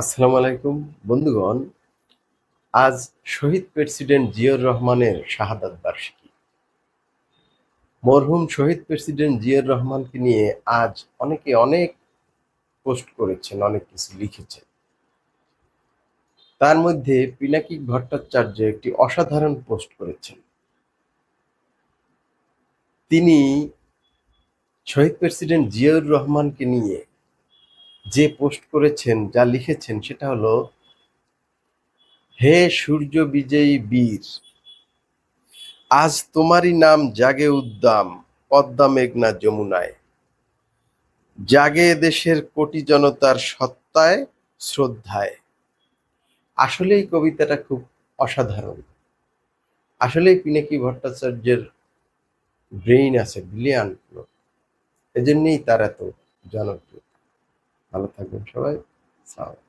আসসালামু আলাইকুম বন্ধুগণ। আজ শহীদ প্রেসিডেন্ট জিয়াউর রহমানের শাহাদাত বার্ষিকী। মরহুম শহীদ প্রেসিডেন্ট জিয়াউর রহমানকে নিয়ে আজ অনেকে অনেক পোস্ট করেছেন, অনেক কিছু লিখেছেন। তার মধ্যে পিনাকি ভট্টাচার্য একটি অসাধারণ পোস্ট করেছেন। তিনি শহীদ প্রেসিডেন্ট জিয়াউর রহমানকে নিয়ে যে পোস্ট করেছেন, যা লিখেছেন সেটা হলো, হে সূর্য বিজয়ী বীর, আজ তোমারই নাম জাগে উদ্দাম পদ্মা মেঘনা যমুনায়, জাগে দেশের কোটি জনতার সত্তায় শ্রদ্ধায়। আসলে এই কবিতাটা খুব অসাধারণ। আসলেই পিনাকি ভট্টাচার্যের ব্রেইন আছে, ব্রিলিয়ান্ট লোক। এজন্যই তার এত জনপ্রিয়। ভালো থাকবেন সবাই। সালাম।